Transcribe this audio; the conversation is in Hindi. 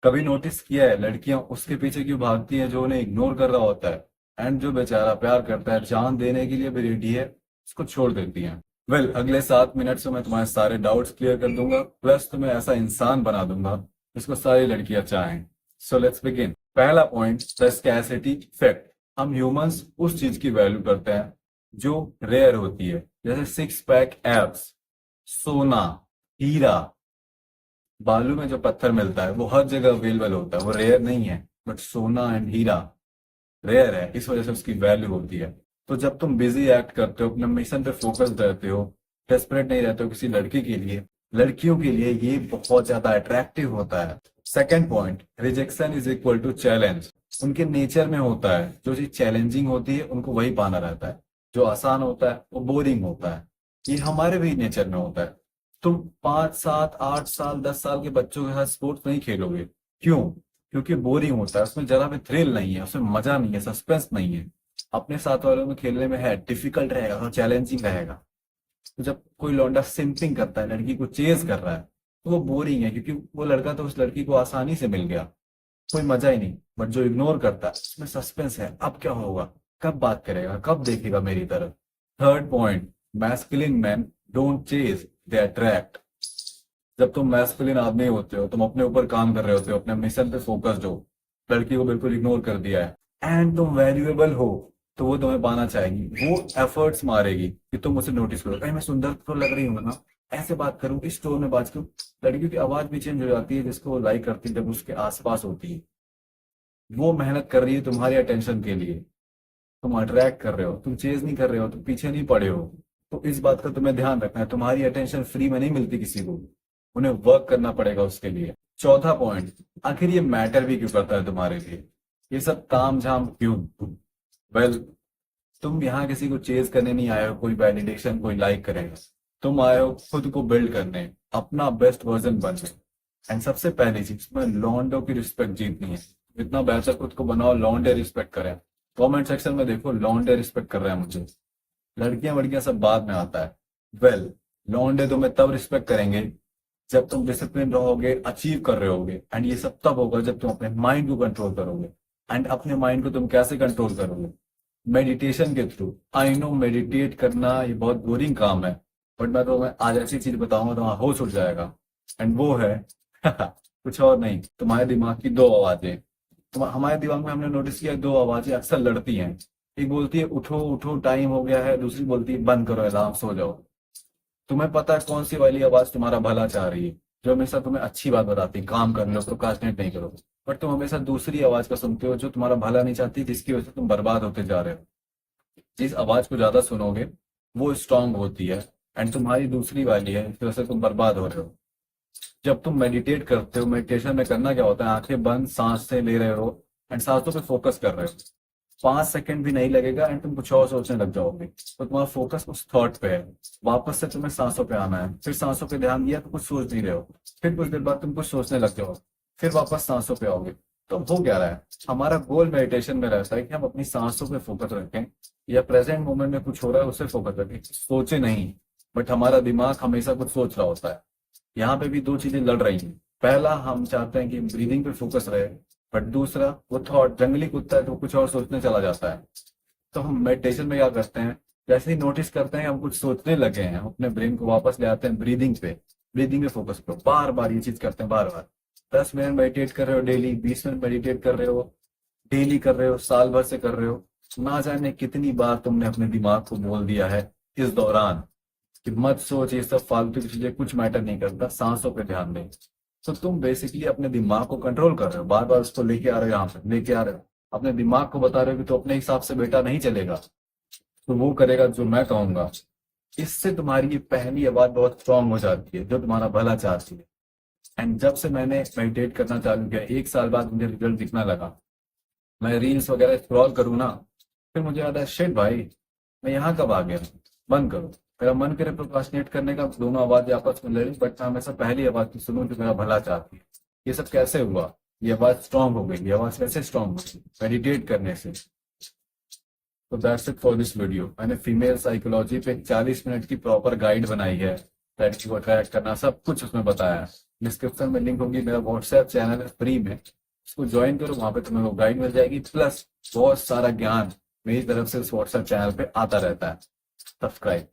कभी नोटिस किया है लड़कियां उसके पीछे क्यों भागती हैं जो उन्हें इग्नोर कर रहा होता है, एंड जो बेचारा प्यार करता है, जान देने के लिए भी रेडी है, उसको छोड़ देती हैं। अगले 7 मिनट से मैं तुम्हारे सारे डाउट्स क्लियर कर दूंगा, प्लस तुम्हें ऐसा इंसान बना दूंगा जिसको सारी लड़कियां चाहें। So let's begin. पहला पॉइंट, द स्कैरसिटी इफेक्ट। हम ह्यूमंस उस चीज की वैल्यू करते हैं जो रेयर होती है, जैसे सिक्स पैक एब्स, सोना, हीरा। बालू में जो पत्थर मिलता है वो हर जगह अवेलेबल होता है, वो रेयर नहीं है। बट सोना एंड हीरा रेयर है, इस वजह से उसकी वैल्यू होती है। तो जब तुम बिजी एक्ट करते हो, अपने मिशन पे फोकस रहते हो, डेस्परेट नहीं रहते हो किसी लड़की के लिए, लड़कियों के लिए ये बहुत ज्यादा अट्रैक्टिव होता है। Second point, rejection is equal to challenge. उनके नेचर में होता है, जो चीज चैलेंजिंग होती है उनको वही पाना रहता है, जो आसान होता है वो बोरिंग होता है। ये हमारे भी नेचर में होता है। तुम 5 7 8 साल 10 साल के बच्चों के साथ स्पोर्ट्स नहीं खेलोगे। क्यों? क्योंकि बोरिंग होता है, उसमें जरा भी थ्रिल नहीं है, उसमें मजा नहीं है, सस्पेंस नहीं है। अपने साथ वालों में खेलने में है, डिफिकल्ट रहेगा और चैलेंजिंग रहेगा। तो जब कोई लौंडा सिंपिंग करता है, लड़की को चेज कर रहा है, तो वो बोरिंग है, क्योंकि वो लड़का तो उस लड़की को आसानी से मिल गया, कोई मजा ही नहीं। बट जो इग्नोर करता है उसमें सस्पेंस है, अब क्या होगा, कब बात करेगा, कब देखेगा मेरी तरफ। Third point, masculine man don't chase, they attract. जब तुम मैस्कुलिन आदमी होते हो, तुम अपने ऊपर काम कर रहे होते हो, अपने मिशन पे फोकस्ड हो, लड़की को बिल्कुल इग्नोर कर दिया है एंड तुम वैल्यूएबल हो, तो वो तुम्हें पाना चाहेगी, वो एफर्ट्स मारेगी कि तुम उसे नोटिस करो, कहीं मैं सुंदर तो लग रही हूँ ना, ऐसे बात करूं, इस टोन में बात करूं। लड़कियों की आवाज भी चेंज हो जाती है जिसको वो लाइक करती है, जब उसके आसपास होती है। वो मेहनत कर रही है तुम्हारी अटेंशन के लिए, तुम अट्रैक्ट कर रहे हो, तुम चेज नहीं कर रहे हो, तुम पीछे नहीं पड़े हो। तो इस बात का तुम्हें ध्यान रखना है, तुम्हारी अटेंशन फ्री में नहीं मिलती किसी को, उन्हें वर्क करना पड़ेगा उसके लिए। चौथा पॉइंट, आखिर ये मैटर भी क्यों करता है तुम्हारे लिए, ये सब काम झाम क्यों? वेल, तुम यहाँ किसी को चेज करने नहीं आए हो, कोई वैलिडेशन कोई लाइक करेगा। तुम आए हो खुद को बिल्ड करने, अपना बेस्ट वर्जन बनने। एंड सबसे पहली चीज, तुम्हें लॉन्डो की रिस्पेक्ट जीतनी है। जितना बेहतर खुद को बनाओ, लॉन्डे रिस्पेक्ट करें। कमेंट सेक्शन में देखो, लॉन्डे रिस्पेक्ट कर रहे हैं मुझे। लड़कियां वड़कियां सब बाद में आता है। वेल, लॉन्डे तुम्हें तब रिस्पेक्ट करेंगे जब तुम डिसिप्लिन रहोगे, अचीव कर रहे होगे। एंड ये सब तब होगा जब तुम अपने माइंड को कंट्रोल करोगे। एंड अपने माइंड को तुम कैसे कंट्रोल करोगे? मेडिटेशन के थ्रू। आई नो मेडिटेट करना ये बहुत बोरिंग काम है, बट मैं तो मैं आज ऐसी चीज बताऊंगा तुम्हारा होश उड़ जाएगा। एंड वो है कुछ और नहीं, तुम्हारे दिमाग की दो आवाजें। हमारे दिमाग में हमने नोटिस किया, दो आवाजें अक्सर लड़ती हैं। एक बोलती है उठो उठो टाइम हो गया है, दूसरी बोलती है बंद करो अलार्म, सो जाओ। तुम्हें पता है कौन सी वाली आवाज तुम्हारा भला चाह रही है, जो हमेशा तुम्हें अच्छी बात बताती है, काम कर लो, प्रोक्रास्टिनेट नहीं करो। बट तुम हमेशा दूसरी आवाज का सुनते हो जो तुम्हारा भला नहीं चाहती, जिसकी वजह से तुम बर्बाद होते जा रहे हो। जिस आवाज को ज्यादा सुनोगे वो स्ट्रांग होती है, एंड तुम्हारी दूसरी वाली है, इस वजह से तुम बर्बाद हो रहे हो। जब तुम मेडिटेट करते हो, मेडिटेशन में करना क्या होता है, आंखें बंद सांस से ले रहे हो एंड सांसों पे फोकस कर रहे हो। 5 सेकंड भी नहीं लगेगा एंड तुम कुछ और सोचने लग जाओगे, तो तुम्हारा फोकस उस थॉट पे है। वापस से तुम्हें सांसों पे आना है, फिर सांसों पे ध्यान दिया तो कुछ सोच नहीं रहे हो, फिर कुछ देर बाद तुम कुछ सोचने लग जाओ, फिर वापस सांसों पे आओगे। तो हो क्या रहा है, हमारा गोल मेडिटेशन में रहता है कि हम अपनी सांसों पे फोकस रखें, या प्रेजेंट मोमेंट में कुछ हो रहा है उसे फोकस रखें, सोचे नहीं। बट हमारा दिमाग हमेशा कुछ सोच रहा होता है। यहाँ पे भी दो चीजें लड़ रही हैं। पहला, हम चाहते हैं कि ब्रीदिंग पे फोकस रहे, बट दूसरा, वो थॉट जंगली कुत्ता है तो कुछ और सोचने चला जाता है। तो हम मेडिटेशन में क्या करते हैं, जैसे ही नोटिस करते हैं हम कुछ सोचने लगे हैं, हम अपने ब्रेन को वापस ले आते हैं ब्रीदिंग पे। ब्रीदिंग पे फोकस करो, बार बार ये चीज करते हैं, बार बार। 10 मिनट मेडिटेट कर रहे हो डेली, 20 मिनट मेडिटेट कर रहे हो डेली, कर रहे हो साल भर से कर रहे हो, ना जाने कितनी बार तुमने अपने दिमाग को बोल दिया है इस दौरान कि मत सोच, ये सब फालतू की चीजें, कुछ मैटर नहीं करता, सांसों पे ध्यान दे। तो तुम बेसिकली अपने दिमाग को कंट्रोल कर रहे हो, बार बार उसको लेके आ रहे हो, यहाँ पे लेके आ रहे हो, अपने दिमाग को बता रहे हो कि तो अपने हिसाब से बेटा नहीं चलेगा, तो वो करेगा जो मैं कहूंगा। इससे तुम्हारी ये पहली आवाज बहुत स्ट्रांग हो जाती है, जो तुम्हारा भला चाहती है। एंड जब से मैंने मेडिटेट करना चालू किया, 1 साल बाद मुझे रिजल्ट दिखने लगा। मैं रील्स वगैरह स्क्रॉल करूँ ना, फिर मुझे याद है, शिट भाई, मैं यहाँ कब आ गया, बंद करो। मेरा मन करे प्रोक्रास्टिनेट करने का, दोनों आवाज आपस में लड़ी, बट मैं हमेशा पहली आवाज की सुनूं जो मेरा भला चाहती है। ये सब कैसे हुआ, ये आवाज स्ट्रांग हो गई, ये आवाज कैसे स्ट्रांग हुई, मेडिटेट करने से। तो that's it for this video. मैंने फीमेल साइकोलॉजी पे 40 मिनट की प्रॉपर गाइड बनाई है, लड़की को अट्रैक्ट करना, सब कुछ उसमें बताया है। डिस्क्रिप्शन में लिंक होगी, मेरा व्हाट्सएप चैनल है फ्री में, उसको ज्वाइन करो, वहां पे तुम्हें वो गाइड मिल जाएगी, प्लस बहुत सारा ज्ञान मेरी तरफ से उस व्हाट्सएप चैनल पे आता रहता है। सब्सक्राइब।